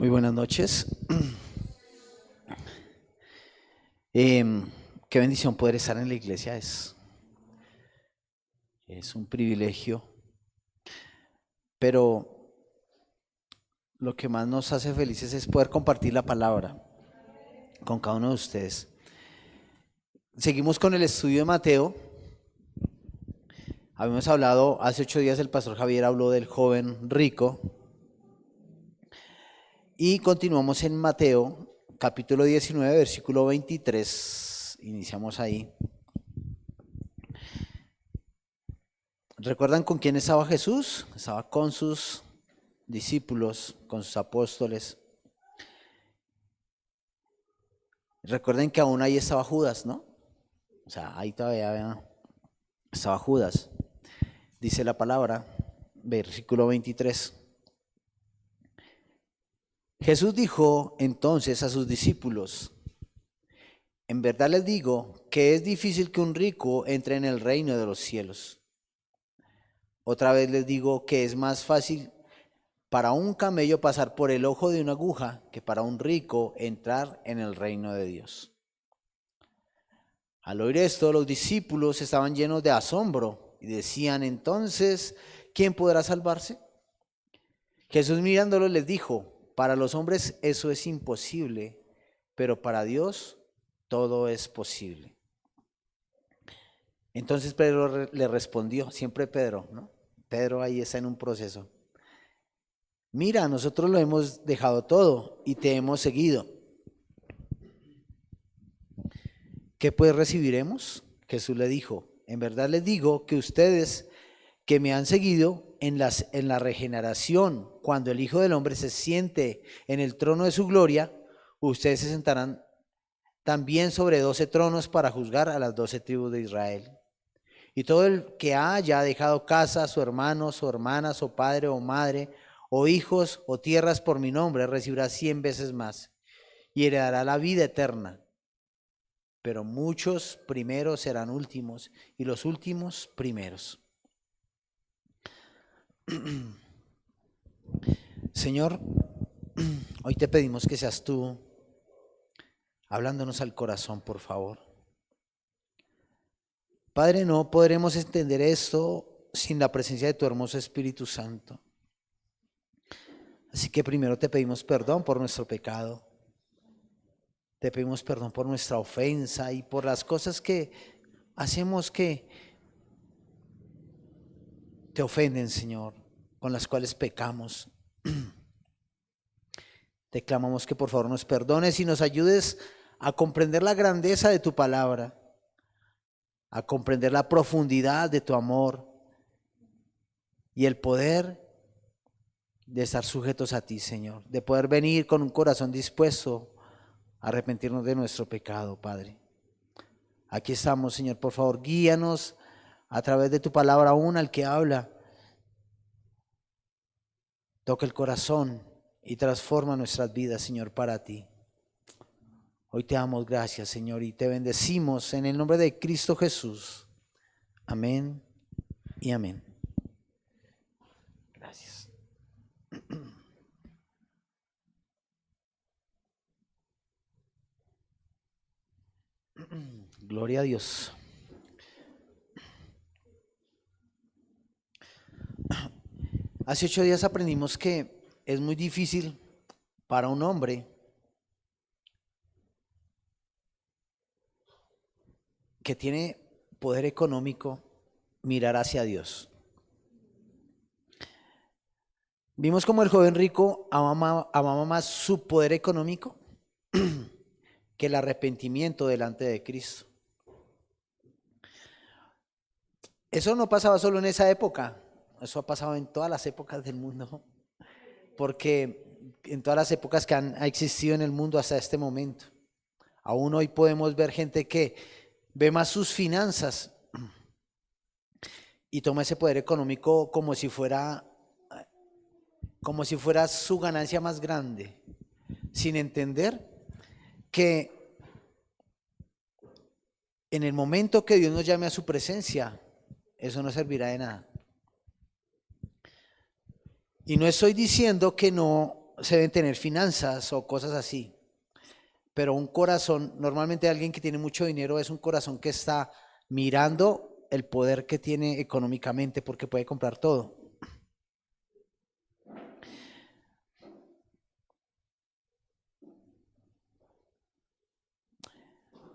Muy buenas noches. Qué bendición poder estar en la iglesia. Es un privilegio, pero lo que más nos hace felices es poder compartir la palabra con cada uno de ustedes. Seguimos con el estudio de Mateo. Habíamos hablado, hace 8 días el pastor Javier habló del joven rico. Y continuamos en Mateo, capítulo 19, versículo 23. Iniciamos ahí. ¿Recuerdan con quién estaba Jesús? Estaba con sus discípulos, con sus apóstoles. Recuerden que aún ahí estaba Judas, ¿no? O sea, ahí todavía estaba Judas. Dice la palabra, versículo 23. Jesús dijo entonces a sus discípulos: en verdad les digo que es difícil que un rico entre en el reino de los cielos. Otra vez les digo que es más fácil para un camello pasar por el ojo de una aguja que para un rico entrar en el reino de Dios. Al oír esto, los discípulos estaban llenos de asombro y decían: entonces, ¿quién podrá salvarse? Jesús mirándolos les dijo: para los hombres eso es imposible, pero para Dios todo es posible. Entonces Pedro le respondió, siempre Pedro, ¿no? Pedro ahí está en un proceso. Mira, nosotros lo hemos dejado todo y te hemos seguido. ¿Qué pues recibiremos? Jesús le dijo: en verdad les digo que ustedes que me han seguido en la regeneración, cuando el Hijo del Hombre se siente en el trono de su gloria, ustedes se sentarán también sobre 12 tronos para juzgar a las 12 tribus de Israel. Y todo el que haya dejado casa, su hermano, su hermana, su padre o madre, o hijos o tierras por mi nombre, recibirá 100 veces más y heredará la vida eterna. Pero muchos primeros serán últimos y los últimos primeros. Señor, hoy te pedimos que seas tú hablándonos al corazón, por favor. Padre, no podremos entender esto sin la presencia de tu hermoso Espíritu Santo. Así que primero te pedimos perdón por nuestro pecado. Te pedimos perdón por nuestra ofensa y por las cosas que hacemos que te ofenden, Señor, con las cuales pecamos. Te clamamos que por favor nos perdones y nos ayudes a comprender la grandeza de tu palabra, a comprender la profundidad de tu amor y el poder de estar sujetos a ti, Señor, de poder venir con un corazón dispuesto a arrepentirnos de nuestro pecado, Padre. Aquí estamos, Señor, por favor, guíanos a través de tu palabra aún al que habla. Toca el corazón y transforma nuestras vidas, Señor, para ti. Hoy te damos gracias, Señor, y te bendecimos en el nombre de Cristo Jesús. Amén y amén. Gracias. Gloria a Dios. Hace 8 días aprendimos que es muy difícil para un hombre que tiene poder económico mirar hacia Dios. Vimos como el joven rico amaba más su poder económico que el arrepentimiento delante de Cristo. Eso no pasaba solo en esa época, eso ha pasado en todas las épocas del mundo, porque en todas las épocas que ha existido en el mundo hasta este momento, aún hoy podemos ver gente que ve más sus finanzas y toma ese poder económico como si fuera su ganancia más grande, sin entender que en el momento que Dios nos llame a su presencia, eso no servirá de nada. Y no estoy diciendo que no se deben tener finanzas o cosas así. Pero un corazón, normalmente alguien que tiene mucho dinero es un corazón que está mirando el poder que tiene económicamente porque puede comprar todo.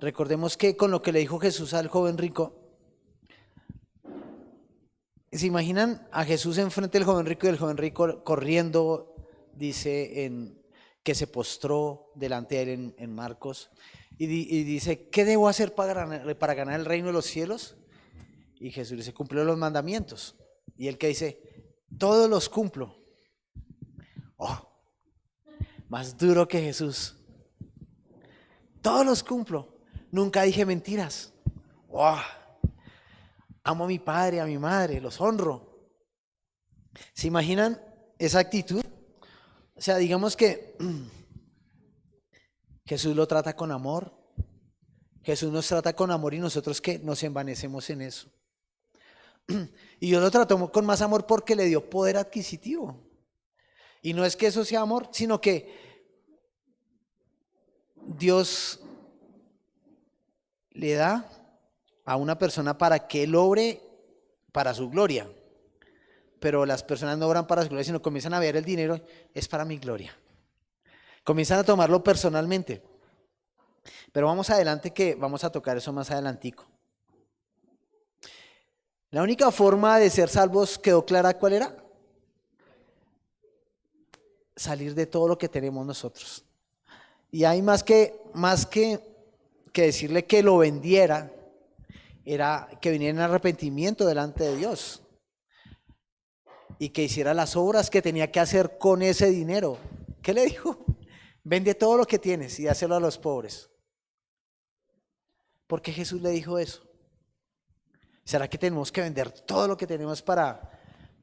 Recordemos que con lo que le dijo Jesús al joven rico, ¿se imaginan a Jesús enfrente del joven rico y el joven rico corriendo, dice que se postró delante de él en Marcos y dice, ¿qué debo hacer para ganar el reino de los cielos? Y Jesús dice, cumplió los mandamientos. Y él que dice, todos los cumplo. Oh, más duro que Jesús. Todos los cumplo. Nunca dije mentiras. Oh, amo a mi padre, a mi madre, los honro. ¿Se imaginan esa actitud? O sea, digamos que Jesús lo trata con amor. Jesús nos trata con amor y nosotros que nos envanecemos en eso. Y Dios lo trató con más amor porque le dio poder adquisitivo. Y no es que eso sea amor, sino que Dios le da a una persona para que él obre para su gloria. Pero las personas no obran para su gloria, sino comienzan a ver el dinero, es para mi gloria. Comienzan a tomarlo personalmente. Pero vamos adelante que vamos a tocar eso más adelantico. La única forma de ser salvos quedó clara, ¿cuál era? Salir de todo lo que tenemos nosotros. Y hay más que decirle que lo vendiera, era que viniera en arrepentimiento delante de Dios y que hiciera las obras que tenía que hacer con ese dinero. ¿Qué le dijo? Vende todo lo que tienes y dáselo a los pobres. ¿Por qué Jesús le dijo eso? ¿Será que tenemos que vender todo lo que tenemos para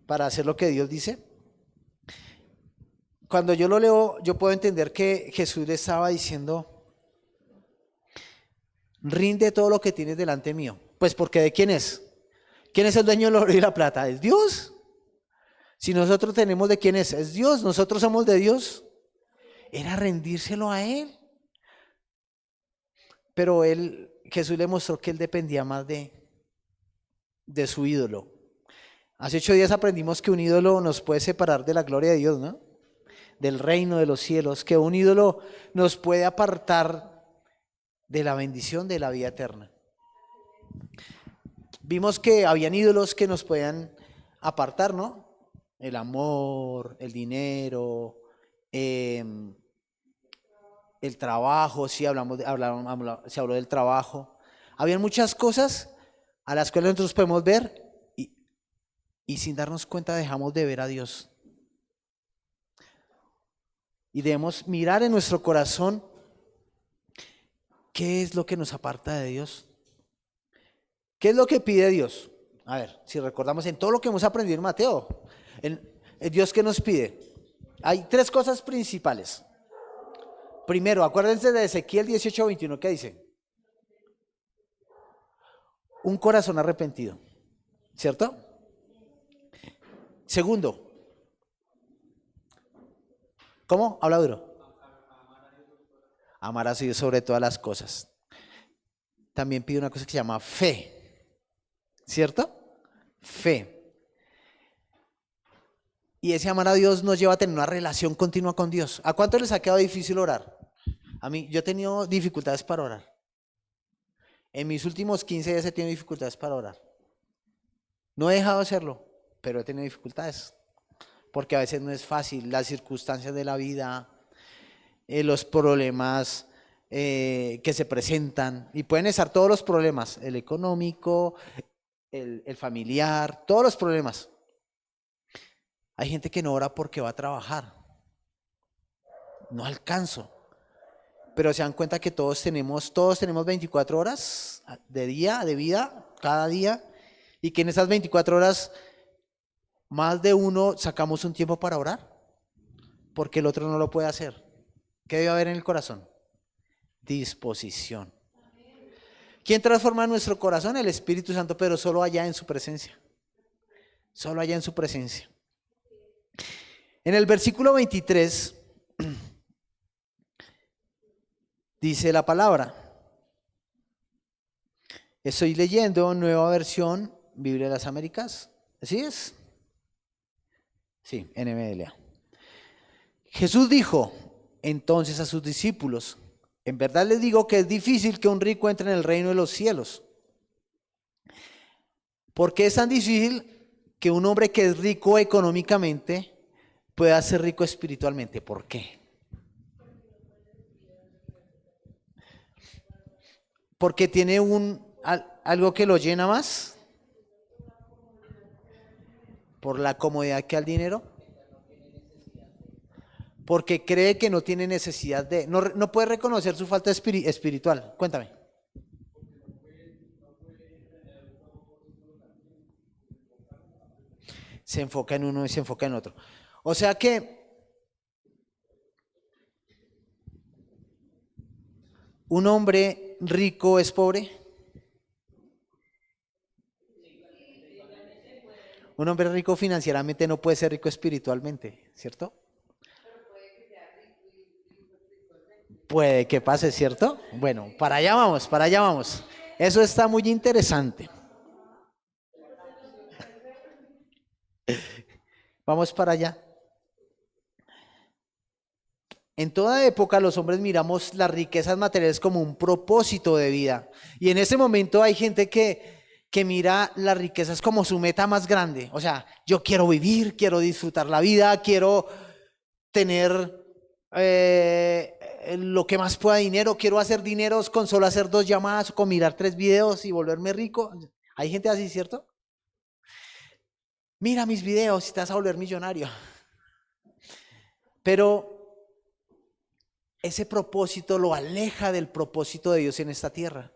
hacer lo que Dios dice? Cuando yo lo leo, yo puedo entender que Jesús le estaba diciendo, rinde todo lo que tienes delante mío. Pues porque ¿de quién es? ¿Quién es el dueño del oro y la plata? ¿Es Dios? Si nosotros tenemos de quién es Dios, nosotros somos de Dios. Era rendírselo a Él. Pero Jesús le mostró que Él dependía más de su ídolo. Hace 8 días aprendimos que un ídolo nos puede separar de la gloria de Dios, ¿no? Del reino de los cielos, que un ídolo nos puede apartar de la bendición de la vida eterna. Vimos que habían ídolos que nos podían apartar, ¿no? El amor, el dinero, el trabajo, sí se habló del trabajo. Habían muchas cosas a las cuales nosotros podemos ver y sin darnos cuenta dejamos de ver a Dios. Y debemos mirar en nuestro corazón qué es lo que nos aparta de Dios. ¿Qué es lo que pide Dios? A ver, si recordamos en todo lo que hemos aprendido en Mateo, el Dios que nos pide. Hay 3 cosas principales. Primero, acuérdense de Ezequiel 18:21, ¿qué dice? Un corazón arrepentido, ¿cierto? Segundo, ¿cómo? Habla duro. Amar a Dios sobre todas las cosas. También pide una cosa que se llama fe, ¿cierto? Fe. Y ese amar a Dios nos lleva a tener una relación continua con Dios. ¿A cuánto les ha quedado difícil orar? A mí, yo he tenido dificultades para orar. En mis últimos 15 días he tenido dificultades para orar. No he dejado de hacerlo, pero he tenido dificultades. Porque a veces no es fácil, las circunstancias de la vida, los problemas que se presentan. Y pueden estar todos los problemas, el económico, el familiar, todos los problemas. Hay gente que no ora porque va a trabajar. No alcanzo. Pero se dan cuenta que todos tenemos 24 horas de vida, cada día, y que en esas 24 horas más de uno sacamos un tiempo para orar, porque el otro no lo puede hacer. ¿Qué debe haber en el corazón? Disposición. ¿Quién transforma nuestro corazón? El Espíritu Santo, pero solo allá en su presencia. Solo allá en su presencia. En el versículo 23 Dice la palabra. Estoy leyendo nueva versión Biblia de las Américas. ¿Así es? Sí, NMLA. Jesús dijo entonces a sus discípulos: en verdad les digo que es difícil que un rico entre en el reino de los cielos. ¿Por qué es tan difícil que un hombre que es rico económicamente pueda ser rico espiritualmente? ¿Por qué? Porque tiene algo que lo llena más, por la comodidad que al dinero, porque cree que no tiene necesidad de, no puede reconocer su falta espiritual. Cuéntame. Se enfoca en uno y se enfoca en otro. O sea que un hombre rico es pobre. Un hombre rico financieramente no puede ser rico espiritualmente, ¿cierto? Puede que pase, ¿cierto? Bueno, para allá vamos, para allá vamos. Eso está muy interesante. Vamos para allá. En toda época los hombres miramos las riquezas materiales como un propósito de vida. Y en ese momento hay gente que mira las riquezas como su meta más grande. O sea, yo quiero vivir, quiero disfrutar la vida, quiero tener lo que más pueda dinero, quiero hacer dineros con solo hacer 2 llamadas o con mirar 3 videos y volverme rico. Hay gente así, ¿cierto? Mira mis videos y te vas a volver millonario. Pero ese propósito lo aleja del propósito de Dios en esta tierra.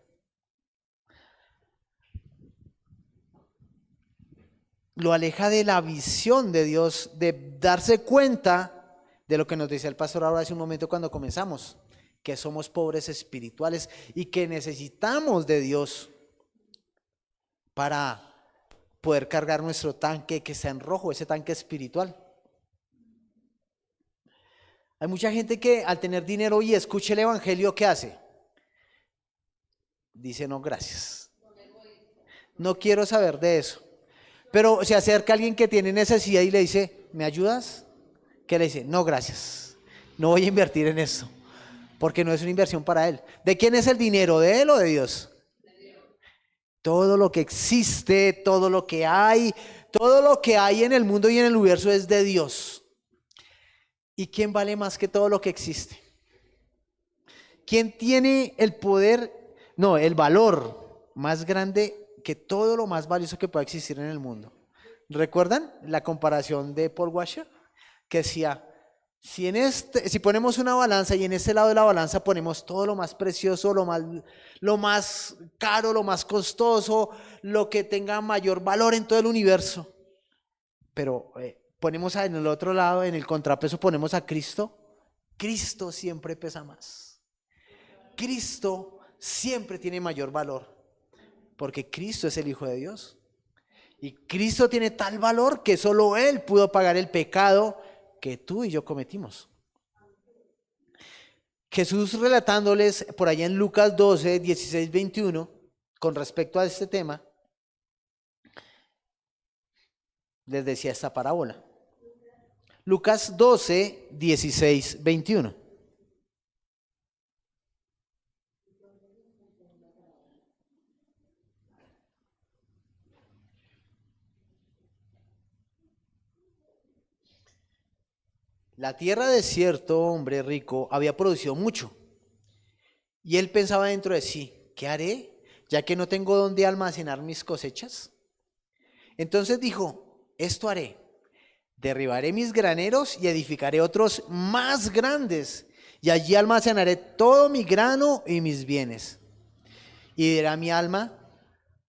Lo aleja de la visión de Dios, de darse cuenta de lo que nos decía el pastor ahora hace un momento cuando comenzamos, que somos pobres espirituales y que necesitamos de Dios para poder cargar nuestro tanque que está en rojo, ese tanque espiritual. Hay mucha gente que al tener dinero y escucha el evangelio, ¿qué hace? Dice no, gracias. No quiero saber de eso. Pero se acerca alguien que tiene necesidad y le dice, ¿me ayudas? ¿Qué le dice? No, gracias. No voy a invertir en eso, porque no es una inversión para él. ¿De quién es el dinero? ¿De él o de Dios? Todo lo que existe, todo lo que hay en el mundo y en el universo es de Dios. ¿Y quién vale más que todo lo que existe? ¿Quién tiene el poder, no, el valor más grande que todo lo más valioso que pueda existir en el mundo? ¿Recuerdan la comparación de Paul Washer? Que decía, si ponemos una balanza y en este lado de la balanza ponemos todo lo más precioso, lo más caro, lo más costoso, lo que tenga mayor valor en todo el universo, pero ponemos en el otro lado, en el contrapeso ponemos a Cristo, Cristo siempre pesa más. Cristo siempre tiene mayor valor, porque Cristo es el Hijo de Dios. Y Cristo tiene tal valor que solo Él pudo pagar el pecado que tú y yo cometimos. Jesús relatándoles por allá en Lucas 12, 16, 21, con respecto a este tema, les decía esta parábola. Lucas 12, 16, 21. La tierra de cierto hombre rico había producido mucho. Y él pensaba dentro de sí, ¿qué haré? Ya que no tengo dónde almacenar mis cosechas. Entonces dijo, esto haré. Derribaré mis graneros y edificaré otros más grandes. Y allí almacenaré todo mi grano y mis bienes. Y dirá mi alma,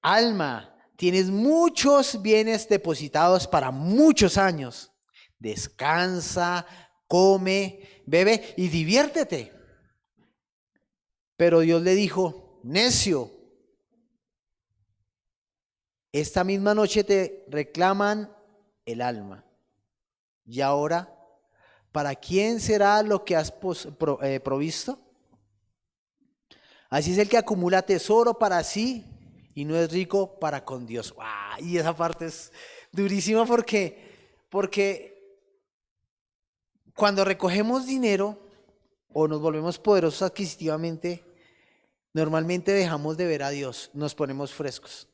alma, tienes muchos bienes depositados para muchos años. Descansa, come, bebe y diviértete. Pero Dios le dijo, necio, esta misma noche te reclaman el alma. Y ahora, ¿para quién será lo que has provisto? Así es el que acumula tesoro para sí y no es rico para con Dios. ¡Wow! Y esa parte es durísima porque cuando recogemos dinero o nos volvemos poderosos adquisitivamente, normalmente dejamos de ver a Dios, nos ponemos frescos.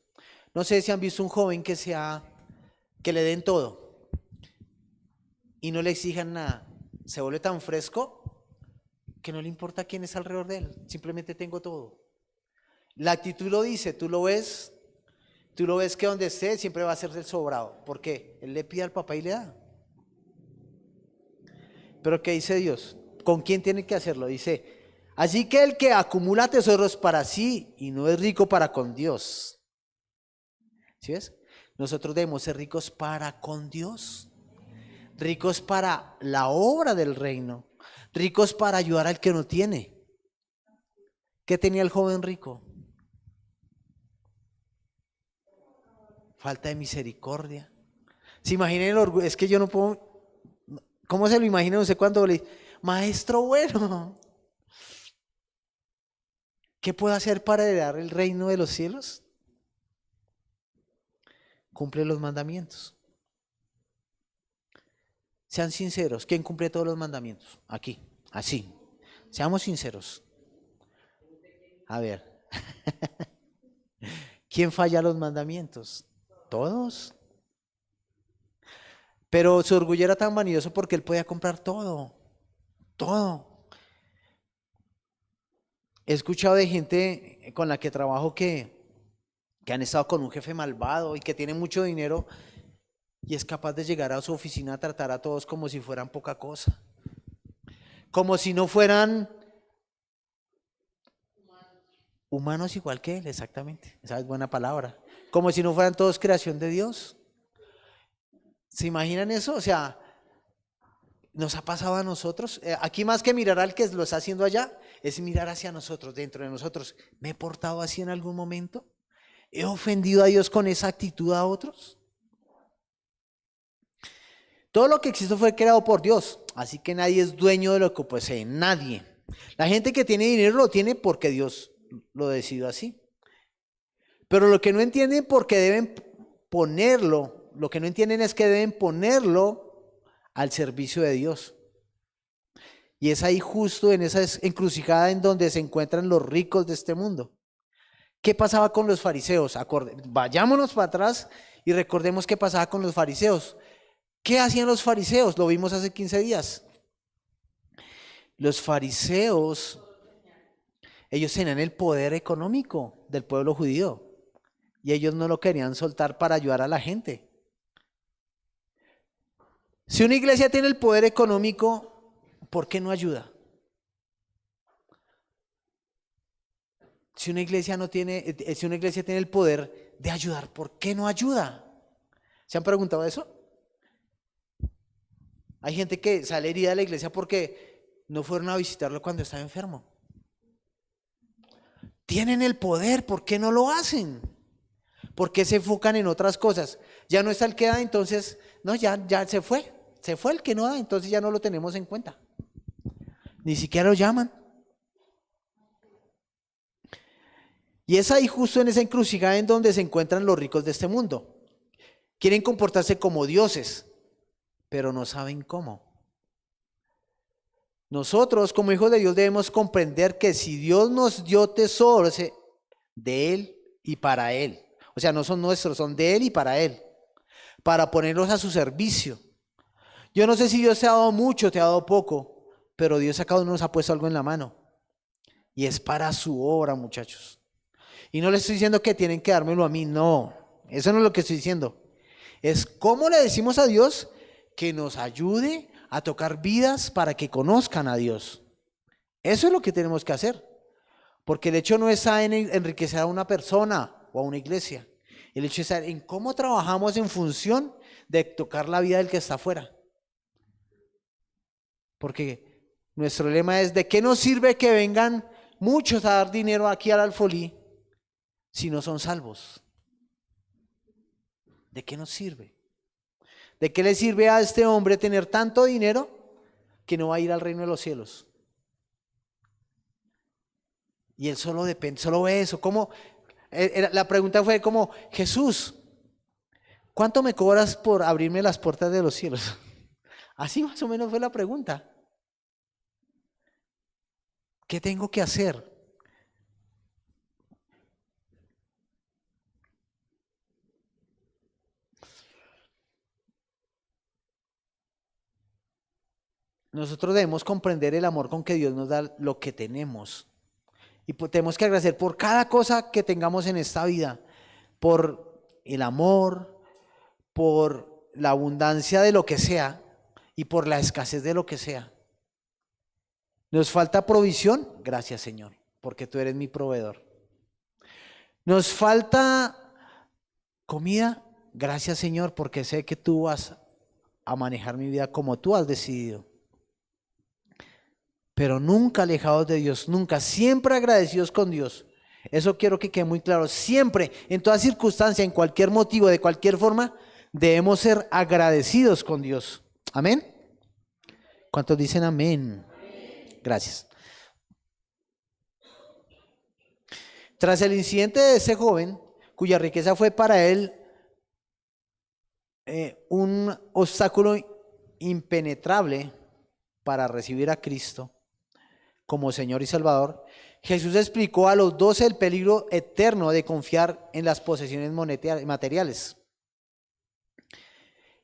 No sé si han visto un joven que le den todo y no le exijan nada. Se vuelve tan fresco que no le importa quién es alrededor de él. Simplemente tengo todo. La actitud lo dice, tú lo ves que donde esté siempre va a ser el sobrado. ¿Por qué? Él le pide al papá y le da. Pero ¿qué dice Dios? ¿Con quién tiene que hacerlo? Dice, así que el que acumula tesoros para sí y no es rico para con Dios. ¿Sí ves? Nosotros debemos ser ricos para con Dios, ricos para la obra del reino, ricos para ayudar al que no tiene. ¿Qué tenía el joven rico? Falta de misericordia. ¿Se imaginan el orgullo? Es que yo no puedo. ¿Cómo se lo imagina usted cuando le dice, maestro bueno, ¿qué puedo hacer para heredar el reino de los cielos? Cumple los mandamientos. Sean sinceros. ¿Quién cumple todos los mandamientos? Aquí, así. Seamos sinceros. A ver, ¿quién falla los mandamientos? Todos. Pero su orgullo era tan vanidoso porque él podía comprar todo. Todo. He escuchado de gente con la que trabajo que han estado con un jefe malvado y que tiene mucho dinero y es capaz de llegar a su oficina a tratar a todos como si fueran poca cosa. Como si no fueran humanos igual que él, exactamente. Esa es buena palabra. Como si no fueran todos creación de Dios. ¿Se imaginan eso? O sea, nos ha pasado a nosotros. Aquí más que mirar al que lo está haciendo allá, es mirar hacia nosotros, dentro de nosotros. ¿Me he portado así en algún momento? ¿He ofendido a Dios con esa actitud a otros? Todo lo que existe fue creado por Dios, así que nadie es dueño de lo que posee, nadie. La gente que tiene dinero lo tiene porque Dios lo decidió así. Pero lo que no entienden porque deben ponerlo, lo que no entienden es que deben ponerlo al servicio de Dios. Y es ahí justo en esa encrucijada en donde se encuentran los ricos de este mundo. ¿Qué pasaba con los fariseos? Vayámonos para atrás y recordemos qué pasaba con los fariseos. ¿Qué hacían los fariseos? Lo vimos hace 15 días. Los fariseos, ellos tenían el poder económico del pueblo judío y ellos no lo querían soltar para ayudar a la gente. Si una iglesia tiene el poder económico, ¿por qué no ayuda? Si una iglesia tiene el poder de ayudar, ¿por qué no ayuda? ¿Se han preguntado eso? Hay gente que sale herida de la iglesia porque no fueron a visitarlo cuando estaba enfermo. Tienen el poder, ¿por qué no lo hacen? ¿Por qué se enfocan en otras cosas? Ya no está el que da, entonces, no, ya se fue el que no da, entonces ya no lo tenemos en cuenta. Ni siquiera lo llaman. Y es ahí justo en esa encrucijada en donde se encuentran los ricos de este mundo. Quieren comportarse como dioses, pero no saben cómo. Nosotros como hijos de Dios debemos comprender que si Dios nos dio tesoros de Él y para Él, o sea, no son nuestros, son de Él y para ponerlos a su servicio. Yo no sé si Dios te ha dado mucho, te ha dado poco, pero Dios a cada uno nos ha puesto algo en la mano y es para su obra, muchachos. Y no les estoy diciendo que tienen que dármelo a mí, no, eso no es lo que estoy diciendo. Es cómo le decimos a Dios que nos ayude a tocar vidas para que conozcan a Dios. Eso es lo que tenemos que hacer. Porque el hecho no está en enriquecer a una persona o a una iglesia. El hecho está en cómo trabajamos en función de tocar la vida del que está afuera. Porque nuestro lema es: ¿de qué nos sirve que vengan muchos a dar dinero aquí al Alfolí si no son salvos? ¿De qué nos sirve? ¿De qué le sirve a este hombre tener tanto dinero que no va a ir al reino de los cielos? Y él solo depende, solo ve eso. ¿Cómo? La pregunta fue como, Jesús, ¿cuánto me cobras por abrirme las puertas de los cielos? Así más o menos fue la pregunta. ¿Qué tengo que hacer? Nosotros debemos comprender el amor con que Dios nos da lo que tenemos. Y tenemos que agradecer por cada cosa que tengamos en esta vida, por el amor, por la abundancia de lo que sea y por la escasez de lo que sea. ¿Nos falta provisión? Gracias, Señor, porque tú eres mi proveedor. ¿Nos falta comida? Gracias, Señor, porque sé que tú vas a manejar mi vida como tú has decidido. Pero nunca alejados de Dios, nunca, siempre agradecidos con Dios. Eso quiero que quede muy claro. Siempre, en toda circunstancia, en cualquier motivo, de cualquier forma, debemos ser agradecidos con Dios. ¿Amén? ¿Cuántos dicen amén? Gracias. Tras el incidente de ese joven, cuya riqueza fue para él un obstáculo impenetrable para recibir a Cristo como Señor y Salvador, Jesús explicó a los 12 el peligro eterno de confiar en las posesiones materiales.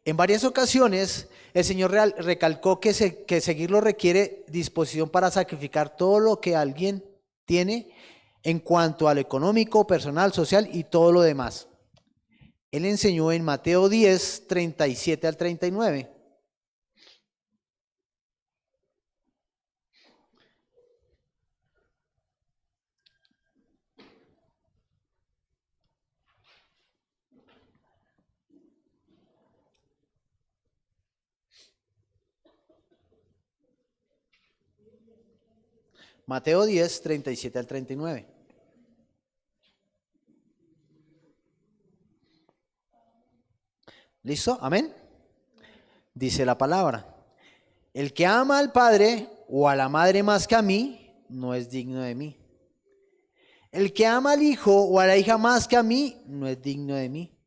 En varias ocasiones, el Señor recalcó que seguirlo requiere disposición para sacrificar todo lo que alguien tiene en cuanto a lo económico, personal, social y todo lo demás. Él enseñó en Mateo 10, 37 al 39. Mateo 10, 37 al 39. ¿Listo? Amén. Dice la palabra: el que ama al padre o a la madre más que a mí, no es digno de mí. El que ama al hijo o a la hija más que a mí, no es digno de mí.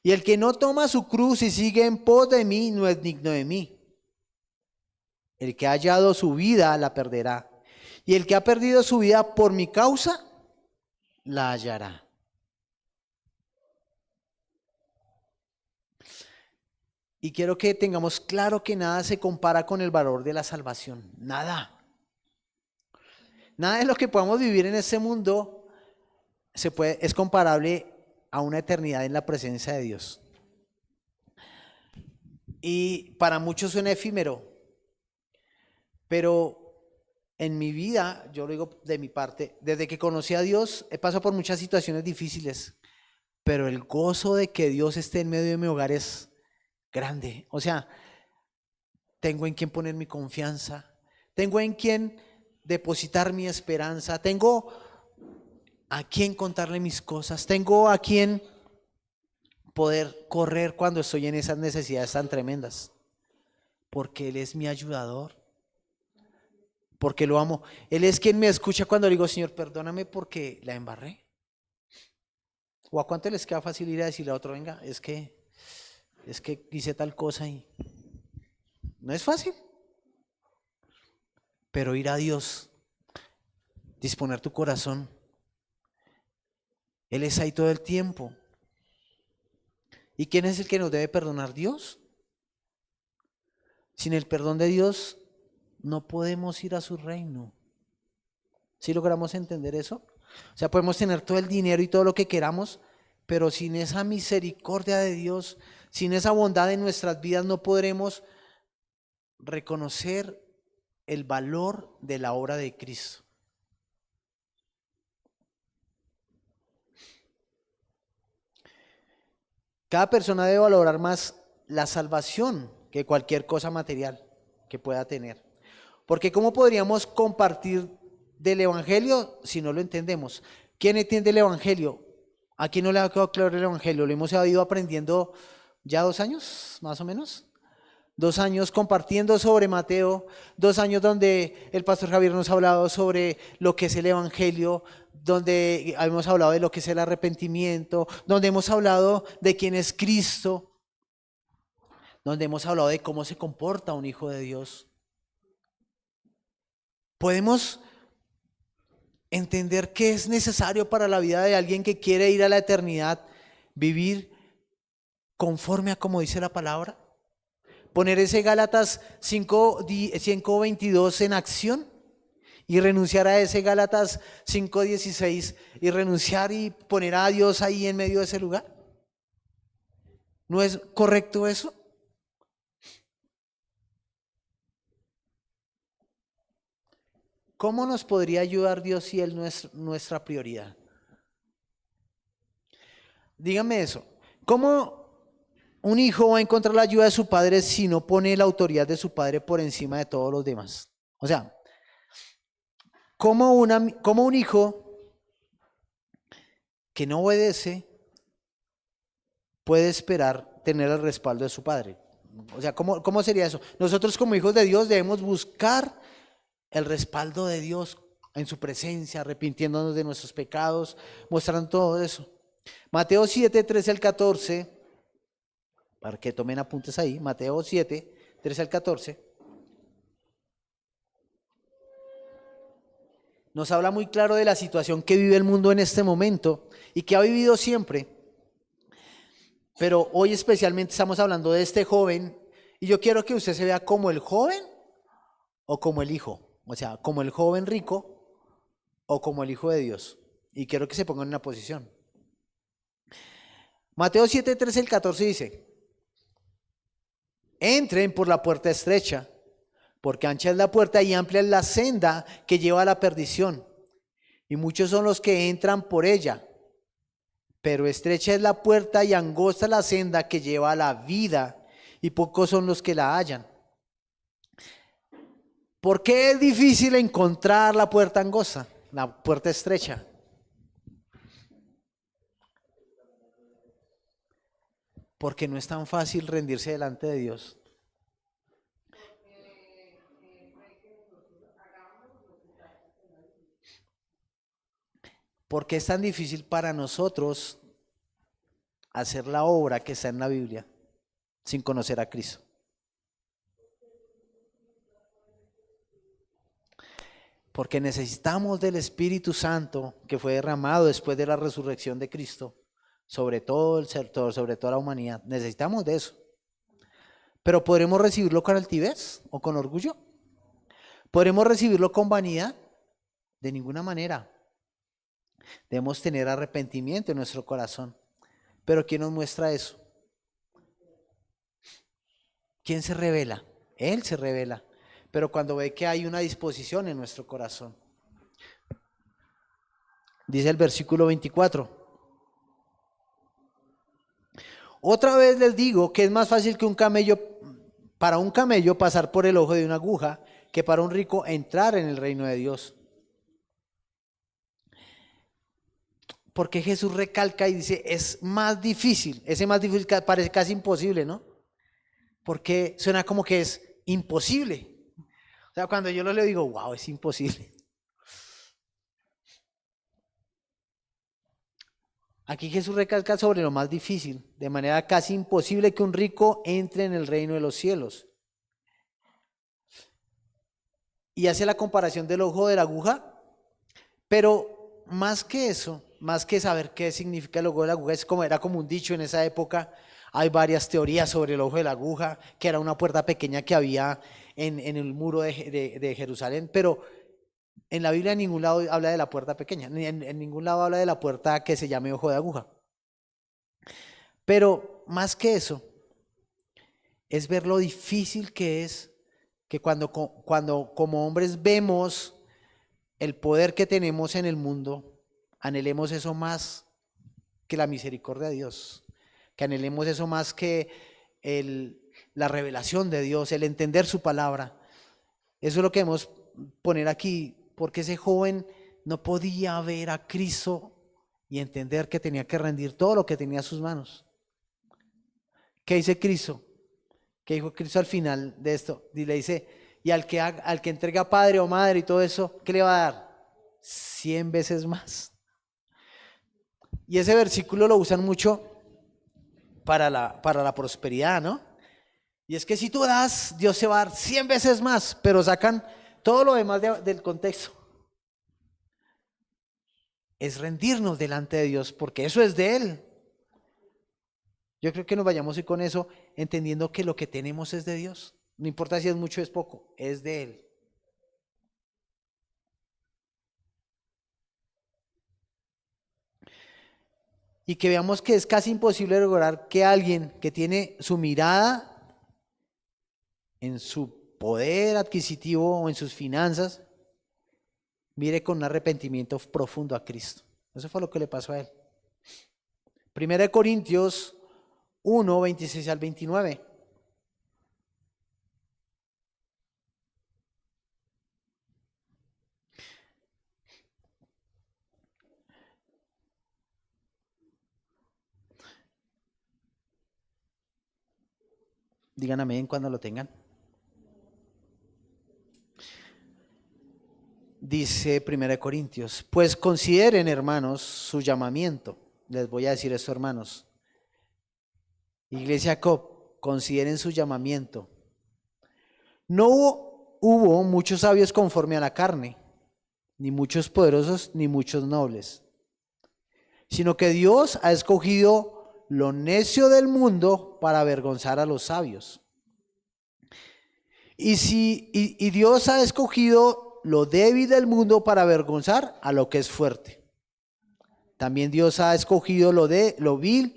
Y el que no toma su cruz y sigue en pos de mí, no es digno de mí. El que ha hallado su vida, la perderá. Y el que ha perdido su vida por mi causa, la hallará. Y quiero que tengamos claro que nada se compara con el valor de la salvación. Nada. Nada de lo que podamos vivir en este mundo es comparable a una eternidad en la presencia de Dios. Y para muchos suena efímero, pero en mi vida, yo lo digo de mi parte, desde que conocí a Dios he pasado por muchas situaciones difíciles, pero el gozo de que Dios esté en medio de mi hogar es grande. O sea, tengo en quien poner mi confianza, tengo en quien depositar mi esperanza, tengo a quien contarle mis cosas, tengo a quien poder correr cuando estoy en esas necesidades tan tremendas, porque Él es mi ayudador, porque lo amo. Él es quien me escucha cuando le digo: Señor, perdóname porque la embarré. ¿O a cuánto les queda fácil ir a decirle a otro: venga, es que hice tal cosa? Y no es fácil. Pero ir a Dios, disponer tu corazón, Él es ahí todo el tiempo. ¿Y quién es el que nos debe perdonar? Dios. Sin el perdón de Dios no podemos ir a su reino. ¿Sí logramos entender eso? O sea, podemos tener todo el dinero y todo lo que queramos, pero sin esa misericordia de Dios, sin esa bondad en nuestras vidas, no podremos reconocer el valor de la obra de Cristo. Cada persona debe valorar más la salvación que cualquier cosa material que pueda tener. Porque ¿cómo podríamos compartir del Evangelio si no lo entendemos? ¿Quién entiende el Evangelio? ¿A quién no le ha quedado claro el Evangelio? Lo hemos ido aprendiendo ya 2 años, más o menos. 2 años compartiendo sobre Mateo, 2 años donde el pastor Javier nos ha hablado sobre lo que es el Evangelio, donde hemos hablado de lo que es el arrepentimiento, donde hemos hablado de quién es Cristo, donde hemos hablado de cómo se comporta un hijo de Dios. Podemos entender qué es necesario para la vida de alguien que quiere ir a la eternidad, vivir conforme a como dice la palabra. Poner ese Gálatas 5:22 en acción y renunciar a ese Gálatas 5:16 y renunciar y poner a Dios ahí en medio de ese lugar. ¿No es correcto eso? ¿Cómo nos podría ayudar Dios si Él no es nuestra prioridad? Dígame eso. ¿Cómo un hijo va a encontrar la ayuda de su padre si no pone la autoridad de su padre por encima de todos los demás? O sea, ¿cómo un hijo que no obedece puede esperar tener el respaldo de su padre? O sea, ¿cómo sería eso? Nosotros como hijos de Dios debemos buscar el respaldo de Dios en su presencia, arrepintiéndonos de nuestros pecados, mostrando todo eso. Mateo 7, 13 al 14, para que tomen apuntes ahí, Mateo 7, 13 al 14, nos habla muy claro de la situación que vive el mundo en este momento y que ha vivido siempre. Pero hoy especialmente estamos hablando de este joven y yo quiero que usted se vea como el joven o como el hijo. O sea, como el joven rico o como el hijo de Dios. Y quiero que se pongan en una posición. Mateo 7, 13 al 14 dice: entren por la puerta estrecha, porque ancha es la puerta y amplia es la senda que lleva a la perdición. Y muchos son los que entran por ella. Pero estrecha es la puerta y angosta la senda que lleva a la vida, y pocos son los que la hallan. ¿Por qué es difícil encontrar la puerta angosta, la puerta estrecha? Porque no es tan fácil rendirse delante de Dios. ¿Por qué es tan difícil para nosotros hacer la obra que está en la Biblia sin conocer a Cristo? Porque necesitamos del Espíritu Santo que fue derramado después de la resurrección de Cristo sobre todo el sector, sobre toda la humanidad. Necesitamos de eso. Pero ¿podremos recibirlo con altivez o con orgullo? ¿Podremos recibirlo con vanidad? De ninguna manera. Debemos tener arrepentimiento en nuestro corazón. Pero ¿quién nos muestra eso? ¿Quién se revela? Él se revela. Pero cuando ve que hay una disposición en nuestro corazón. Dice el versículo 24. Otra vez les digo que es más fácil que para un camello pasar por el ojo de una aguja que para un rico entrar en el reino de Dios. Porque Jesús recalca y dice, es más difícil. Ese más difícil parece casi imposible, ¿no? Porque suena como que es imposible. O sea, cuando yo lo leo digo, wow, es imposible. Aquí Jesús recalca sobre lo más difícil, de manera casi imposible que un rico entre en el reino de los cielos. Y hace la comparación del ojo de la aguja, pero más que eso, más que saber qué significa el ojo de la aguja, era como un dicho en esa época. Hay varias teorías sobre el ojo de la aguja, que era una puerta pequeña que había en el muro de Jerusalén, pero en la Biblia en ningún lado habla de la puerta pequeña, en ningún lado habla de la puerta que se llame ojo de aguja. Pero más que eso, es ver lo difícil que es que cuando como hombres vemos el poder que tenemos en el mundo, anhelemos eso más que la misericordia de Dios, que anhelemos eso más que la revelación de Dios, el entender su palabra. Eso es lo que debemos poner aquí, porque ese joven no podía ver a Cristo y entender que tenía que rendir todo lo que tenía en sus manos. ¿Qué dice Cristo? ¿Qué dijo Cristo al final de esto? Y le dice, y al que entrega padre o madre y todo eso, ¿qué le va a dar? 100 veces más. Y ese versículo lo usan mucho para la prosperidad, ¿no? Y es que si tú das, Dios se va a dar 100 veces más, pero sacan todo lo demás del contexto. Es rendirnos delante de Dios, porque eso es de Él. Yo creo que nos vayamos hoy con eso, entendiendo que lo que tenemos es de Dios. No importa si es mucho o es poco, es de Él. Y que veamos que es casi imposible lograr que alguien que tiene su mirada en su poder adquisitivo o en sus finanzas, mire con un arrepentimiento profundo a Cristo. Eso fue lo que le pasó a él. 1 Corintios 1, 26 al 29. Digan amén cuando lo tengan. Dice 1 Corintios, pues consideren, hermanos, su llamamiento. Les voy a decir esto, hermanos. Iglesia COP, consideren su llamamiento. No hubo muchos sabios conforme a la carne, ni muchos poderosos, ni muchos nobles, sino que Dios ha escogido lo necio del mundo para avergonzar a los sabios. Y Dios ha escogido lo débil del mundo para avergonzar a lo que es fuerte. También Dios ha escogido lo vil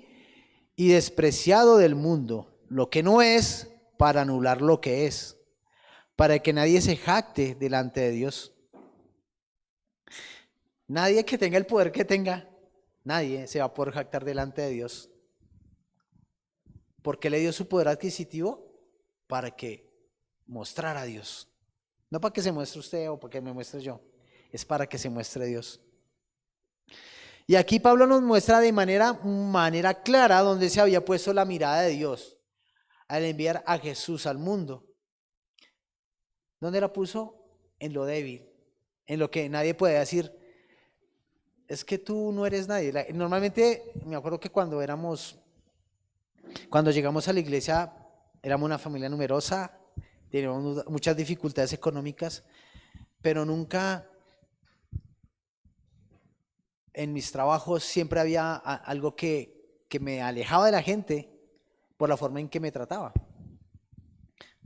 y despreciado del mundo, lo que no es, para anular lo que es, para que nadie se jacte delante de Dios. Nadie que tenga el poder que tenga, nadie se va a poder jactar delante de Dios. ¿Por qué le dio su poder adquisitivo? Para que mostrara a Dios. No para que se muestre usted o para que me muestre yo, es para que se muestre Dios. Y aquí Pablo nos muestra de manera clara donde se había puesto la mirada de Dios al enviar a Jesús al mundo. ¿Dónde la puso? En lo débil, en lo que nadie puede decir, es que tú no eres nadie. Normalmente me acuerdo que cuando llegamos a la iglesia, éramos una familia numerosa, teníamos muchas dificultades económicas, pero nunca en mis trabajos siempre había algo que me alejaba de la gente por la forma en que me trataba.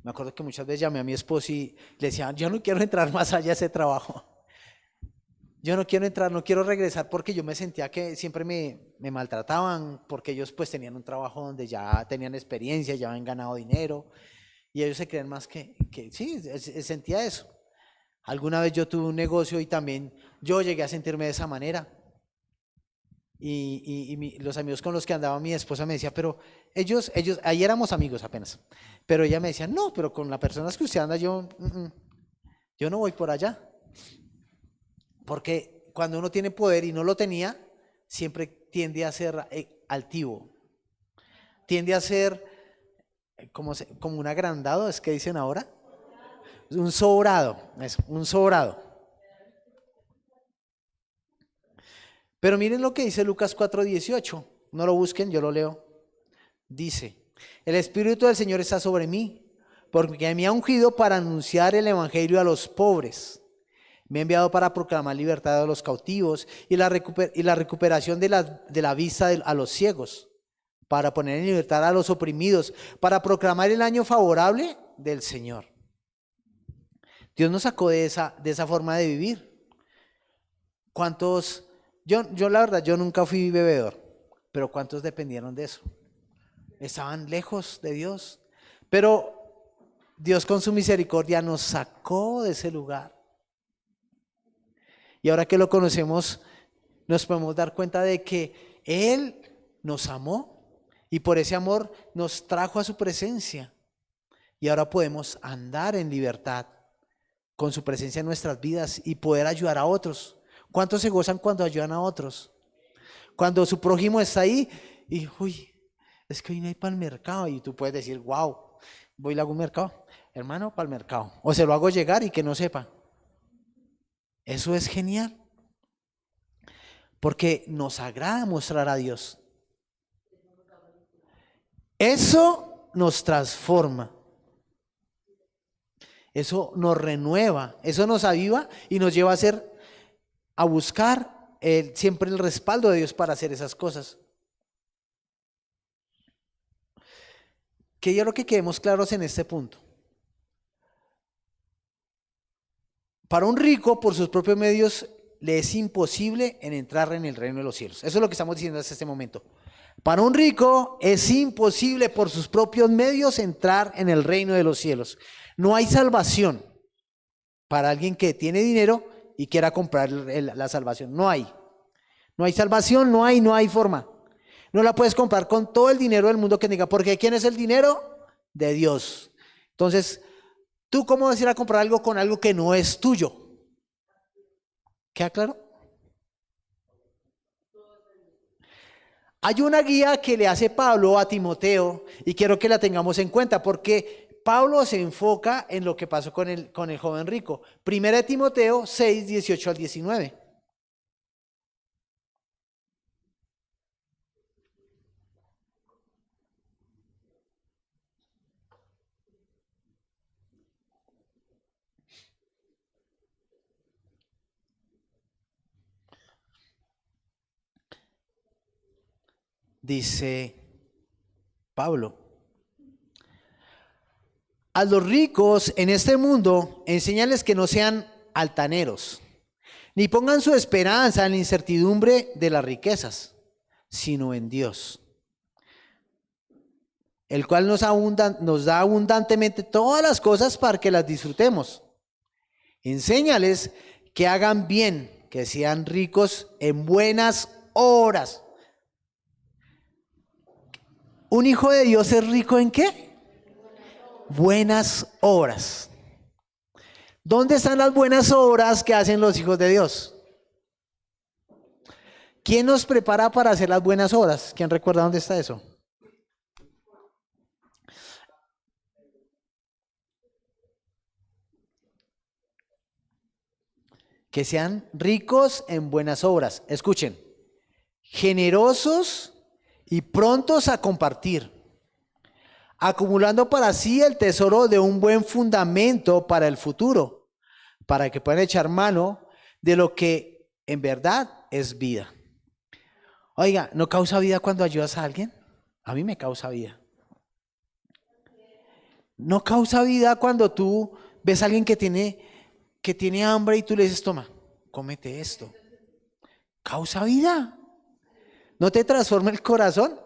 Me acuerdo que muchas veces llamé a mi esposo y le decía, yo no quiero entrar más allá de ese trabajo. Yo no quiero entrar, no quiero regresar porque yo me sentía que siempre me maltrataban, porque ellos pues tenían un trabajo donde ya tenían experiencia, ya habían ganado dinero y ellos se creen más que sí, sentía eso. Alguna vez yo tuve un negocio y también yo llegué a sentirme de esa manera. Los amigos con los que andaba mi esposa me decía, pero ellos, ahí éramos amigos apenas, pero ella me decía, no, pero con las personas que usted anda yo no voy por allá. Porque cuando uno tiene poder y no lo tenía, siempre tiende a ser altivo. Tiende a ser como un agrandado, es que dicen ahora. Un sobrado, eso, un sobrado. Pero miren lo que dice Lucas 4:18. No lo busquen, yo lo leo. Dice, el Espíritu del Señor está sobre mí, porque me ha ungido para anunciar el Evangelio a los pobres. Me ha enviado para proclamar libertad a los cautivos y la recuperación de la vista a los ciegos, para poner en libertad a los oprimidos, para proclamar el año favorable del Señor. Dios nos sacó de esa forma de vivir. ¿Cuántos? Yo la verdad, yo nunca fui bebedor, pero ¿cuántos dependieron de eso? Estaban lejos de Dios, pero Dios con su misericordia nos sacó de ese lugar. Y ahora que lo conocemos, nos podemos dar cuenta de que Él nos amó y por ese amor nos trajo a su presencia. Y ahora podemos andar en libertad con su presencia en nuestras vidas y poder ayudar a otros. ¿Cuántos se gozan cuando ayudan a otros? Cuando su prójimo está ahí y, uy, es que hoy no hay para el mercado y tú puedes decir, wow, Voy y le hago un mercado. Hermano, para el mercado. O se lo hago llegar y que no sepa. Eso es genial. Porque nos agrada mostrar a Dios. Eso nos transforma. Eso nos renueva. Eso nos aviva y nos lleva a buscar siempre el respaldo de Dios para hacer esas cosas. Que yo creo que quedemos claros en este punto. Para un rico, por sus propios medios, le es imposible entrar en el reino de los cielos. Eso es lo que estamos diciendo hasta este momento. Para un rico es imposible por sus propios medios entrar en el reino de los cielos. No hay salvación para alguien que tiene dinero y quiera comprar la salvación. No hay. No hay salvación, no hay forma. No la puedes comprar con todo el dinero del mundo que diga, porque ¿quién es el dinero? De Dios. Entonces, ¿tú cómo vas a ir a comprar algo con algo que no es tuyo? ¿Queda claro? Hay una guía que le hace Pablo a Timoteo y quiero que la tengamos en cuenta porque Pablo se enfoca en lo que pasó con el joven rico. Primera de Timoteo 6, 18 al 19. Dice Pablo: a los ricos en este mundo, enséñales que no sean altaneros, ni pongan su esperanza en la incertidumbre de las riquezas, sino en Dios, el cual nos da abundantemente todas las cosas para que las disfrutemos. Enséñales que hagan bien, que sean ricos en buenas obras. ¿Un hijo de Dios es rico en qué? Buenas obras. ¿Dónde están las buenas obras que hacen los hijos de Dios? ¿Quién nos prepara para hacer las buenas obras? ¿Quién recuerda dónde está eso? Que sean ricos en buenas obras. Escuchen, generosos y prontos a compartir, acumulando para sí el tesoro de un buen fundamento para el futuro, para que puedan echar mano de lo que en verdad es vida. Oiga, ¿no causa vida cuando ayudas a alguien? A mí me causa vida. ¿No causa vida cuando tú ves a alguien que tiene hambre y tú le dices, toma, cómete esto? Causa vida. ¿No te transforma el corazón?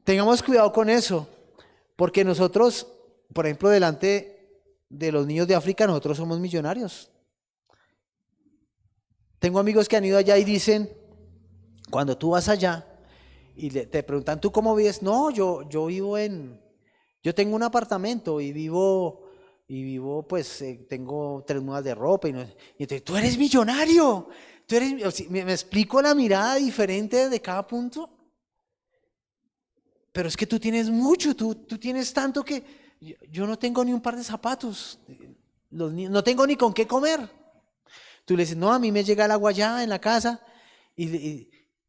Tengamos cuidado con eso, porque nosotros, por ejemplo, delante de los niños de África, nosotros somos millonarios. Tengo amigos que han ido allá y dicen, cuando tú vas allá y te preguntan, ¿tú cómo vives? No, yo tengo un apartamento y vivo pues, tengo 3 mudas de ropa. Y entonces, tú eres millonario. ¿Me explico la mirada diferente de cada punto? Pero es que tú tienes mucho, tú tienes tanto que yo no tengo ni un par de zapatos, no tengo ni con qué comer. Tú le dices, no, a mí me llega el agua allá en la casa,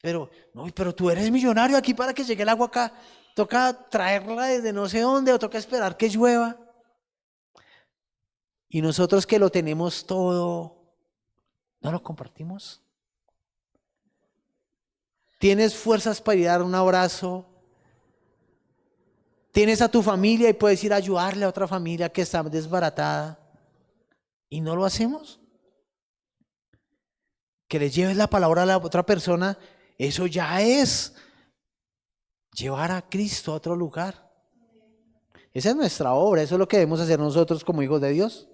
pero tú eres millonario aquí para que llegue el agua acá. Toca traerla desde no sé dónde o toca esperar que llueva. Y nosotros que lo tenemos todo, ¿no lo compartimos? ¿Tienes fuerzas para ir a dar un abrazo? ¿Tienes a tu familia y puedes ir a ayudarle a otra familia que está desbaratada? ¿Y no lo hacemos? Que le lleves la palabra a la otra persona, eso ya es llevar a Cristo a otro lugar. Esa es nuestra obra, eso es lo que debemos hacer nosotros como hijos de Dios.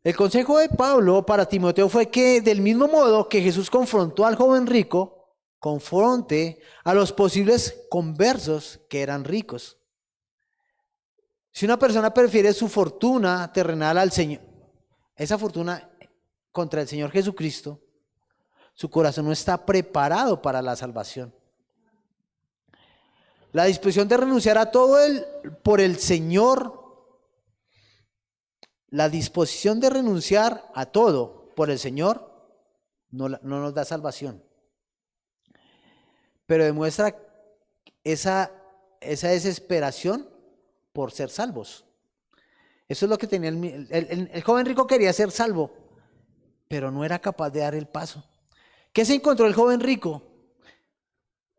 El consejo de Pablo para Timoteo fue que del mismo modo que Jesús confrontó al joven rico, confronte a los posibles conversos que eran ricos. Si una persona prefiere su fortuna terrenal al Señor, esa fortuna contra el Señor Jesucristo, su corazón no está preparado para la salvación. La disposición de renunciar a todo por el Señor, la disposición de renunciar a todo por el Señor no nos da salvación, pero demuestra esa desesperación por ser salvos. Eso es lo que tenía el joven rico. Quería ser salvo, pero no era capaz de dar el paso. ¿Qué se encontró el joven rico?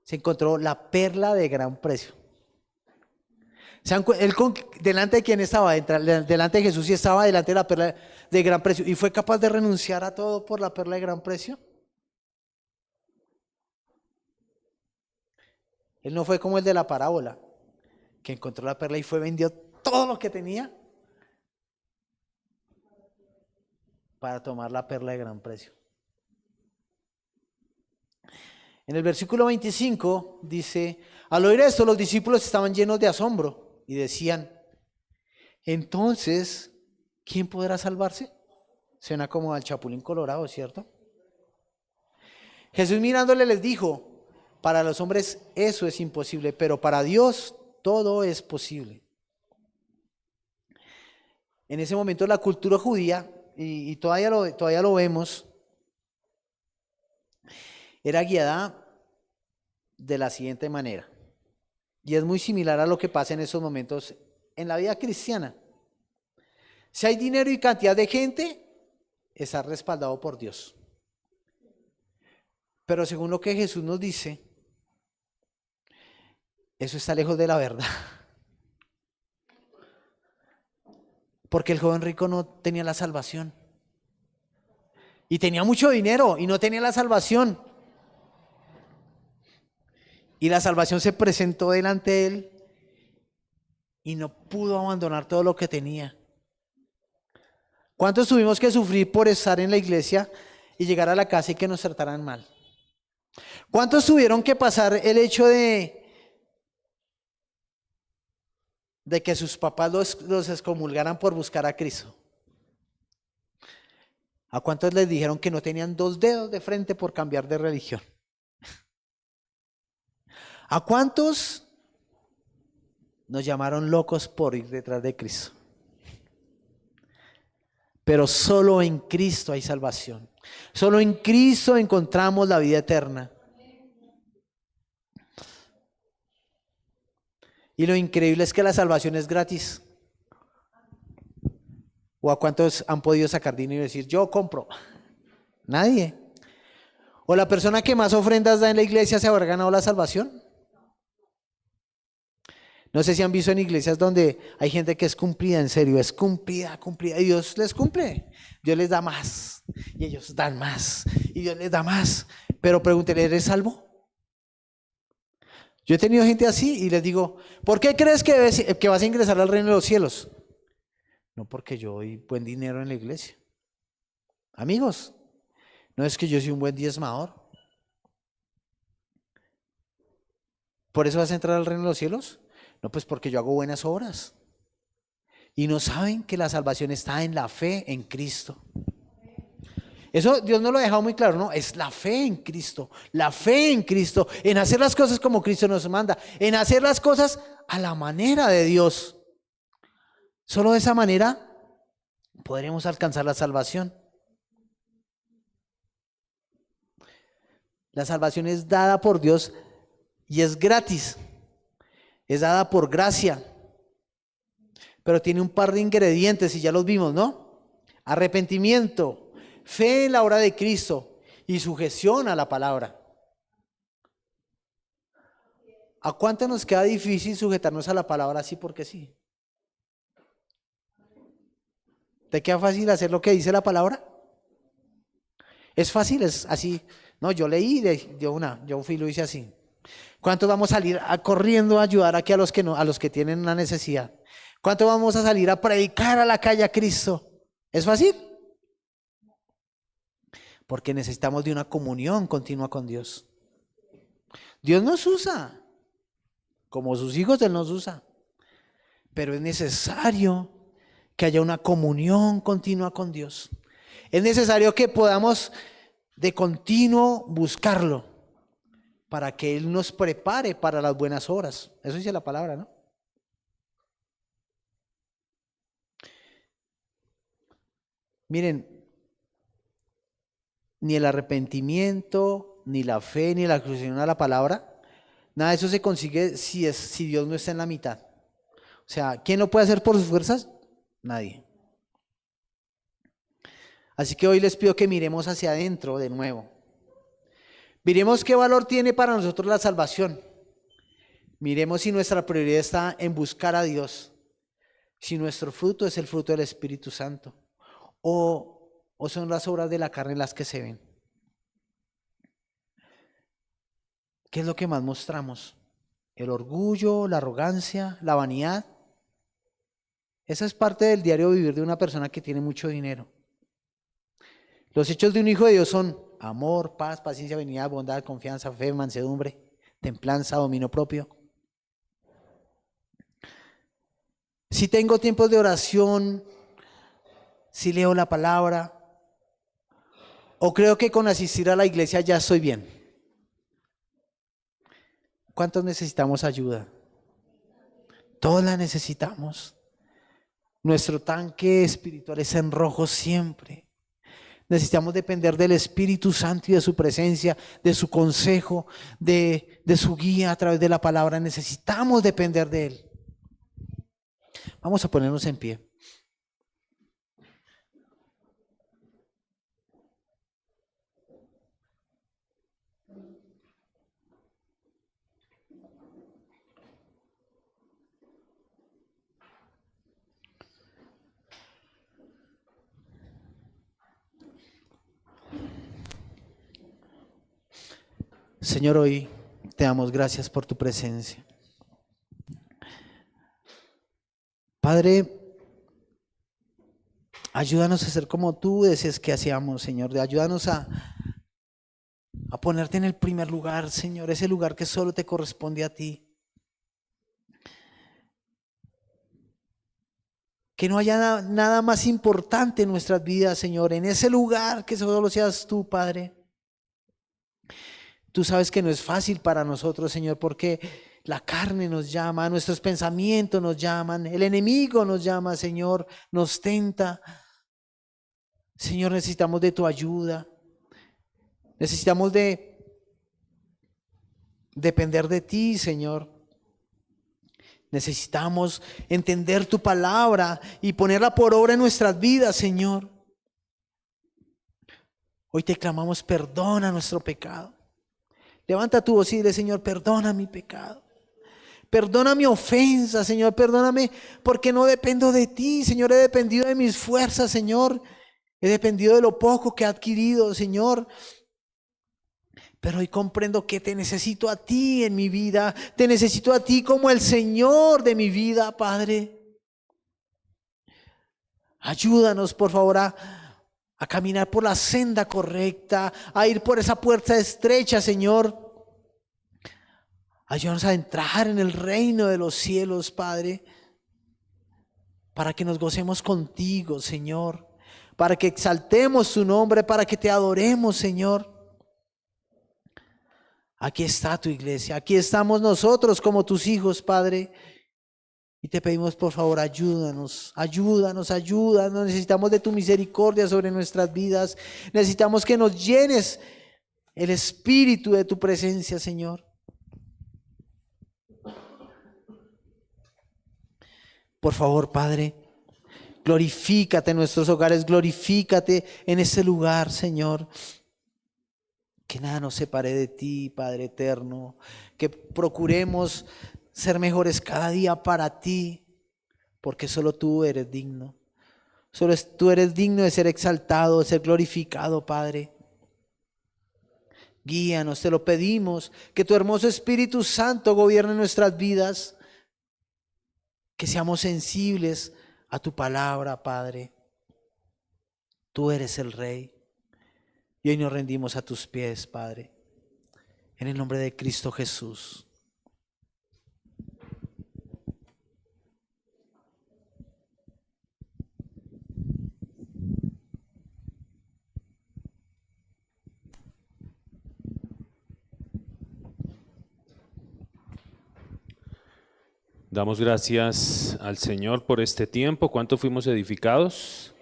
Se encontró la perla de gran precio. Él delante de quién estaba, delante de Jesús, y estaba delante de la perla de gran precio, y fue capaz de renunciar a todo por la perla de gran precio. Él no fue como el de la parábola, que encontró la perla y vendió todo lo que tenía para tomar la perla de gran precio. En el versículo 25 dice: al oír esto, los discípulos estaban llenos de asombro y decían: entonces, ¿quién podrá salvarse? Suena como al Chapulín Colorado, ¿cierto? Jesús mirándole les dijo: para los hombres eso es imposible, pero para Dios todo es posible. En ese momento la cultura judía, y todavía lo vemos, era guiada de la siguiente manera. Y es muy similar a lo que pasa en esos momentos en la vida cristiana. Si hay dinero y cantidad de gente, está respaldado por Dios. Pero según lo que Jesús nos dice, eso está lejos de la verdad. Porque el joven rico no tenía la salvación. Y tenía mucho dinero y no tenía la salvación. Y la salvación se presentó delante de él y no pudo abandonar todo lo que tenía. ¿Cuántos tuvimos que sufrir por estar en la iglesia y llegar a la casa y que nos trataran mal? ¿Cuántos tuvieron que pasar el hecho de que sus papás los excomulgaran por buscar a Cristo? ¿A cuántos les dijeron que no tenían 2 dedos de frente por cambiar de religión? ¿A cuántos nos llamaron locos por ir detrás de Cristo? Pero solo en Cristo hay salvación. Solo en Cristo encontramos la vida eterna. Y lo increíble es que la salvación es gratis. ¿O a cuántos han podido sacar dinero y decir: yo compro? Nadie. ¿O la persona que más ofrendas da en la iglesia se habrá ganado la salvación? No sé si han visto en iglesias donde hay gente que es cumplida, en serio, es cumplida, y Dios les cumple. Dios les da más, y ellos dan más, y Dios les da más. Pero pregúntele: ¿eres salvo? Yo he tenido gente así y les digo: ¿por qué crees que vas a ingresar al reino de los cielos? No, porque yo doy buen dinero en la iglesia. Amigos, no es que yo soy un buen diezmador. ¿Por eso vas a entrar al reino de los cielos? No, pues porque yo hago buenas obras. Y no saben que la salvación está en la fe en Cristo. Eso Dios nos lo ha dejado muy claro, ¿no? Es la fe en Cristo, en hacer las cosas como Cristo nos manda, en hacer las cosas a la manera de Dios. Solo de esa manera podremos alcanzar la salvación. La salvación es dada por Dios y es gratis. Es dada por gracia, pero tiene un par de ingredientes y ya los vimos, ¿no? Arrepentimiento, fe en la obra de Cristo y sujeción a la palabra. ¿A cuánto nos queda difícil sujetarnos a la palabra así porque sí? ¿Te queda fácil hacer lo que dice la palabra? Es fácil, es así. No, yo leí, yo fui y lo hice así. ¿Cuántos vamos a salir corriendo a ayudar aquí a los que tienen una necesidad? ¿Cuánto vamos a salir a predicar a la calle a Cristo? ¿Es fácil? Porque necesitamos de una comunión continua con Dios. Dios nos usa, como sus hijos Él nos usa, pero es necesario que haya una comunión continua con Dios. Es necesario que podamos de continuo buscarlo. para que Él nos prepare para las buenas obras. Eso dice la palabra, ¿no? Miren, ni el arrepentimiento, ni la fe, ni la crucifixión a la palabra, nada de eso se consigue si Dios no está en la mitad. O sea, ¿quién lo puede hacer por sus fuerzas? Nadie. Así que hoy les pido que miremos hacia adentro de nuevo. Miremos qué valor tiene para nosotros la salvación. Miremos si nuestra prioridad está en buscar a Dios, si nuestro fruto es el fruto del Espíritu Santo, o son las obras de la carne las que se ven. ¿Qué es lo que más mostramos? El orgullo, la arrogancia, la vanidad. Esa es parte del diario vivir de una persona que tiene mucho dinero. Los hechos de un hijo de Dios son amor, paz, paciencia, benignidad, bondad, confianza, fe, mansedumbre, templanza, dominio propio. Si tengo tiempos de oración, si leo la palabra, o creo que con asistir a la iglesia ya estoy bien. ¿Cuántos necesitamos ayuda? Todos la necesitamos. Nuestro tanque espiritual está en rojo siempre. Necesitamos depender del Espíritu Santo y de su presencia, de su consejo, de su guía a través de la palabra. Necesitamos depender de Él. Vamos a ponernos en pie. Señor, hoy te damos gracias por tu presencia. Padre, ayúdanos a ser como tú deseas que hacíamos, Señor. Ayúdanos a ponerte en el primer lugar, Señor, ese lugar que solo te corresponde a ti. Que no haya nada más importante en nuestras vidas, Señor, en ese lugar que solo seas tú, Padre. Tú sabes que no es fácil para nosotros, Señor, porque la carne nos llama, nuestros pensamientos nos llaman, el enemigo nos llama, Señor, nos tenta. Señor, necesitamos de tu ayuda. Necesitamos de depender de ti, Señor. Necesitamos entender tu palabra y ponerla por obra en nuestras vidas, Señor. Hoy te clamamos, perdona nuestro pecado. Levanta tu voz y dile, Señor, perdona mi pecado. Perdona mi ofensa, Señor, perdóname porque no dependo de ti, Señor, he dependido de mis fuerzas, Señor. He dependido de lo poco que he adquirido, Señor. Pero hoy comprendo que te necesito a ti en mi vida. Te necesito a ti como el Señor de mi vida, Padre. Ayúdanos, por favor, a caminar por la senda correcta, a ir por esa puerta estrecha, Señor. Ayúdanos a entrar en el reino de los cielos, Padre, para que nos gocemos contigo, Señor, para que exaltemos tu nombre, para que te adoremos, Señor. Aquí está tu iglesia, aquí estamos nosotros como tus hijos, Padre, y te pedimos, por favor, ayúdanos, ayúdanos, ayúdanos. Necesitamos de tu misericordia sobre nuestras vidas. Necesitamos que nos llenes el espíritu de tu presencia, Señor. Por favor, Padre, glorifícate en nuestros hogares, glorifícate en este lugar, Señor. Que nada nos separe de ti, Padre eterno. Que procuremos ser mejores cada día para ti, porque solo tú eres digno. Solo tú eres digno de ser exaltado, de ser glorificado, Padre. Guíanos, te lo pedimos, que tu hermoso Espíritu Santo gobierne nuestras vidas. Que seamos sensibles a tu palabra, Padre. Tú eres el Rey. Y hoy nos rendimos a tus pies, Padre. En el nombre de Cristo Jesús. Damos gracias al Señor por este tiempo. ¿Cuánto fuimos edificados?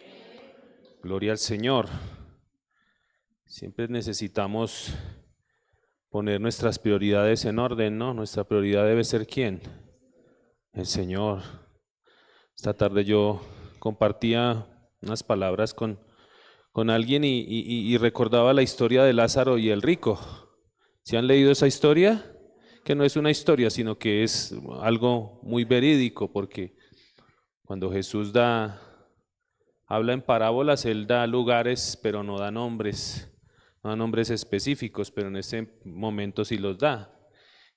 Gloria al Señor. Siempre necesitamos poner nuestras prioridades en orden, ¿no? Nuestra prioridad debe ser ¿quién? El Señor. Esta tarde yo compartía unas palabras con alguien y recordaba la historia de Lázaro y el rico. ¿Se han leído esa historia? Que no es una historia, sino que es algo muy verídico, porque cuando Jesús habla en parábolas, Él da lugares, pero no da nombres específicos, pero en este momento sí los da.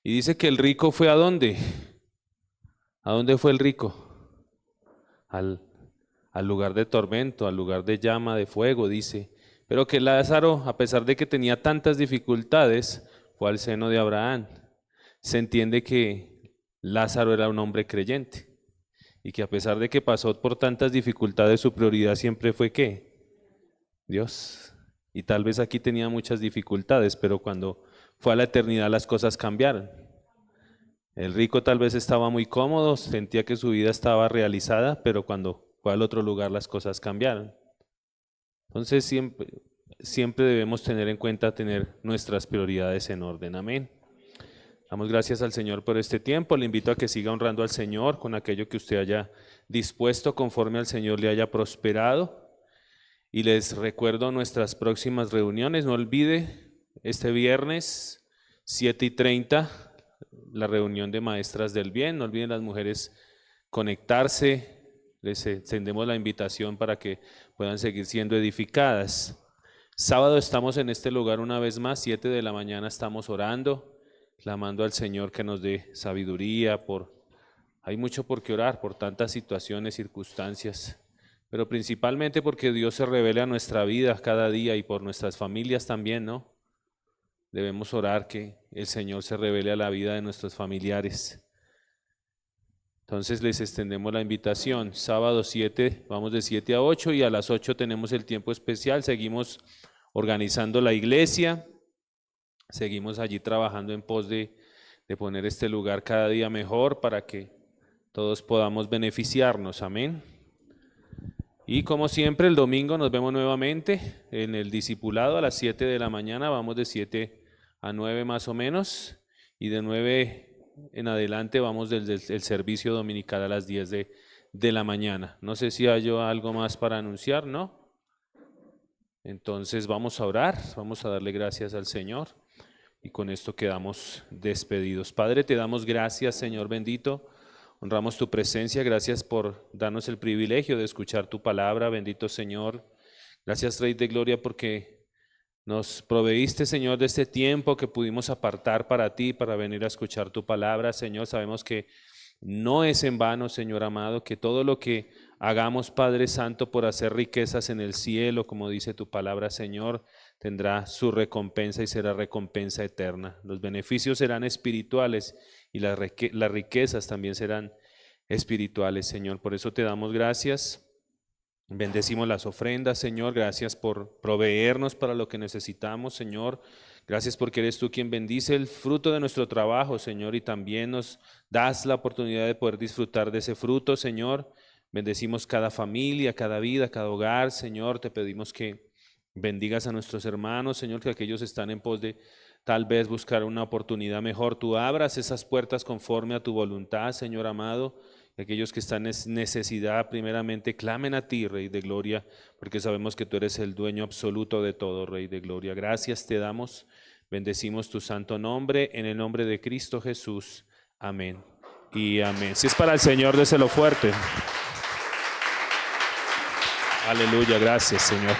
Y dice que el rico fue ¿a dónde? ¿A dónde fue el rico? Al lugar de tormento, al lugar de llama, de fuego, dice. Pero que Lázaro, a pesar de que tenía tantas dificultades, fue al seno de Abraham. Se entiende que Lázaro era un hombre creyente y que a pesar de que pasó por tantas dificultades, su prioridad siempre fue ¿qué? Dios. Y tal vez aquí tenía muchas dificultades, pero cuando fue a la eternidad las cosas cambiaron. El rico tal vez estaba muy cómodo, sentía que su vida estaba realizada, pero cuando fue al otro lugar las cosas cambiaron. Entonces siempre debemos tener en cuenta tener nuestras prioridades en orden. Amén. Damos gracias al Señor por este tiempo. Le invito a que siga honrando al Señor con aquello que usted haya dispuesto conforme al Señor le haya prosperado. Y les recuerdo nuestras próximas reuniones. No olvide, este viernes 7:30, la reunión de maestras del bien. No olviden las mujeres conectarse. Les extendemos la invitación para que puedan seguir siendo edificadas. Sábado estamos en este lugar una vez más, 7 de la mañana estamos orando, clamando al Señor que nos dé sabiduría. Hay mucho por qué orar, por tantas situaciones, circunstancias, pero principalmente porque Dios se revele a nuestra vida cada día y por nuestras familias también, ¿no? Debemos orar que el Señor se revele a la vida de nuestros familiares. Entonces les extendemos la invitación. Sábado 7, vamos de 7 a 8 y a las 8 tenemos el tiempo especial. Seguimos organizando la iglesia, seguimos allí trabajando en pos de poner este lugar cada día mejor para que todos podamos beneficiarnos. Amén. Y como siempre, el domingo nos vemos nuevamente en el discipulado a las 7 de la mañana. Vamos de 7 a 9 más o menos, y de 9 en adelante vamos desde el servicio dominical a las 10 de la mañana. No sé si hay algo más para anunciar, ¿no? Entonces vamos a orar, vamos a darle gracias al Señor y con esto quedamos despedidos. Padre, te damos gracias, Señor bendito. Honramos tu presencia, gracias por darnos el privilegio de escuchar tu palabra, bendito Señor. Gracias, Rey de Gloria, porque nos proveíste, Señor, de este tiempo que pudimos apartar para ti, para venir a escuchar tu palabra, Señor. Sabemos que no es en vano, Señor amado, que todo lo que hagamos, Padre Santo, por hacer riquezas en el cielo, como dice tu palabra, Señor, tendrá su recompensa y será recompensa eterna. Los beneficios serán espirituales y las riquezas también serán espirituales, Señor. Por eso te damos gracias. Bendecimos las ofrendas, Señor. Gracias por proveernos para lo que necesitamos, Señor. Gracias porque eres tú quien bendice el fruto de nuestro trabajo, Señor, y también nos das la oportunidad de poder disfrutar de ese fruto, Señor. Bendecimos cada familia, cada vida, cada hogar, Señor. Te pedimos que bendigas a nuestros hermanos, Señor, que aquellos están en pos de tal vez buscar una oportunidad mejor. Tú abras esas puertas conforme a tu voluntad, Señor amado. Y aquellos que están en necesidad, primeramente, clamen a ti, Rey de Gloria, porque sabemos que tú eres el dueño absoluto de todo, Rey de Gloria. Gracias te damos, bendecimos tu santo nombre, en el nombre de Cristo Jesús. Amén y amén. Si es para el Señor, déselo fuerte. Aleluya, gracias, Señor.